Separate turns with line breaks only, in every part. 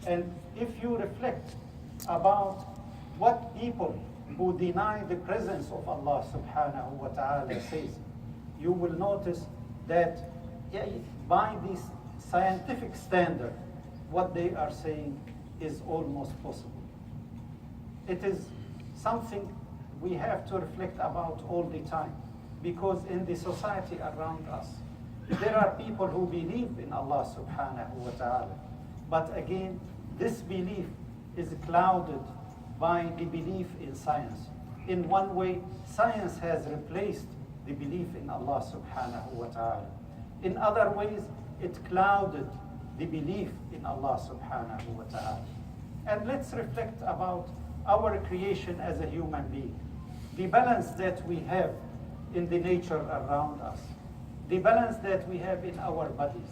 And if you reflect about what people who deny the presence of Allah subhanahu wa ta'ala says, you will notice that by this scientific standard, what they are saying is almost possible. It is something we have to reflect about all the time, because in the society around us, there are people who believe in Allah subhanahu wa ta'ala. But again, this belief is clouded by the belief in science. In one way, science has replaced the belief in Allah subhanahu wa ta'ala. In other ways, it clouded the belief in Allah subhanahu wa ta'ala. And let's reflect about our creation as a human being. The balance that we have in the nature around us. The balance that we have in our bodies.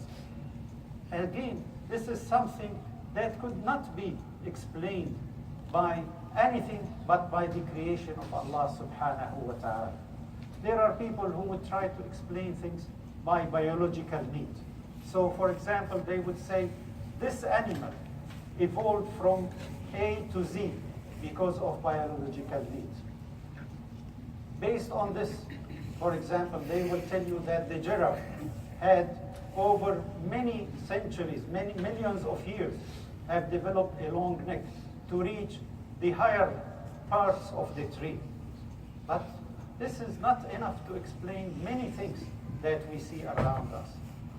Again, this is something that could not be explained by anything but by the creation of Allah subhanahu wa ta'ala. There are people who would try to explain things by biological need. So for example, they would say, this animal evolved from A to Z because of biological needs. Based on this, for example, they will tell you that the giraffe had over many centuries, many millions of years, have developed a long neck to reach the higher parts of the tree. But this is not enough to explain many things that we see around us.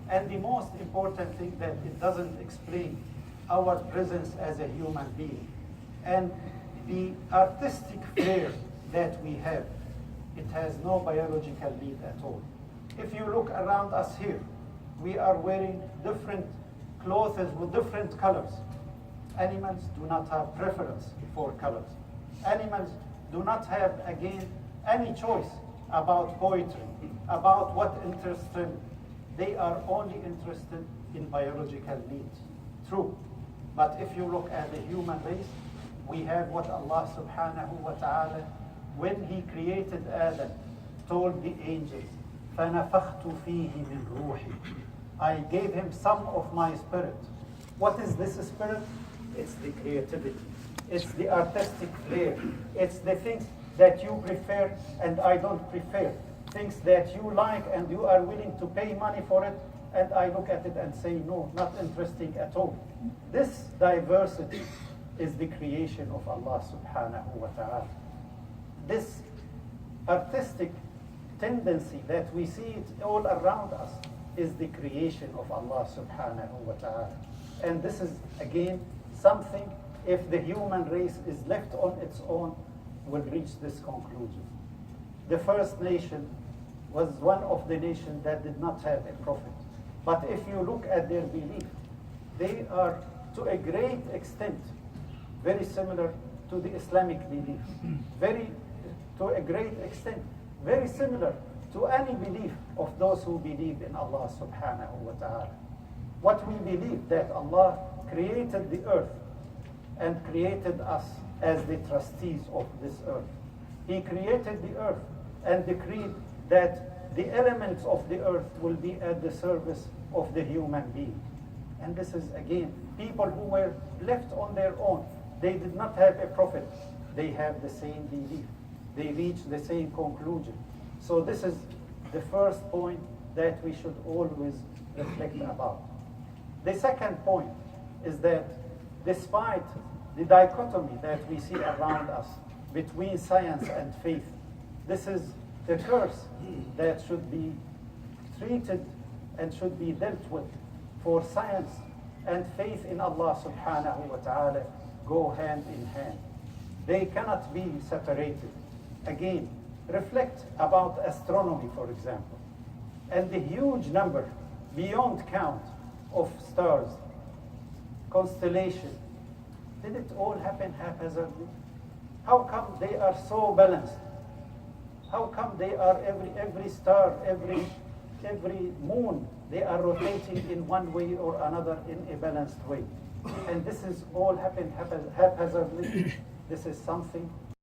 And the most important thing, that it doesn't explain our presence as a human being. And the artistic flair that we have, it has no biological need at all. If you look around us here, we are wearing different clothes with different colors. Animals do not have preference for colors. Animals do not have, again, any choice about poetry, about what interests them. They are only interested in biological needs. True. But if you look at the human race, we have what Allah subhanahu wa ta'ala, when He created Adam, told the angels, فَنَفَخْتُ فِيهِ مِنْ رُوحِي. I gave him some of my spirit. What is this spirit? It's the creativity. It's the artistic flair. It's the things that you prefer and I don't prefer. Things that you like and you are willing to pay money for it, and I look at it and say, no, not interesting at all. This diversity is the creation of Allah subhanahu wa ta'ala. This artistic tendency that we see it all around us is the creation of Allah subhanahu wa ta'ala. And this is, again, something, if the human race is left on its own, will reach this conclusion. The first nation was one of the nations that did not have a prophet. But if you look at their belief, they are to a great extent very similar to the Islamic belief. To a great extent, very similar to any belief of those who believe in Allah subhanahu wa ta'ala. What we believe, that Allah created the earth and created us as the trustees of this earth. He created the earth and decreed that the elements of the earth will be at the service of the human being. And this is, again, people who were left on their own. They did not have a prophet. They have the same belief. They reach the same conclusion. So this is the first point that we should always reflect about. The second point is that despite the dichotomy that we see around us between science and faith, this is the curse that should be treated and should be dealt with. For science and faith in Allah subhanahu wa ta'ala go hand in hand. They cannot be separated. Again, reflect about astronomy, for example, and the huge number, beyond count, of stars, constellations. Did it all happen haphazardly? How come they are so balanced? How come they are every star, every moon, they are rotating in one way or another in a balanced way? And this is all happened haphazardly. This is something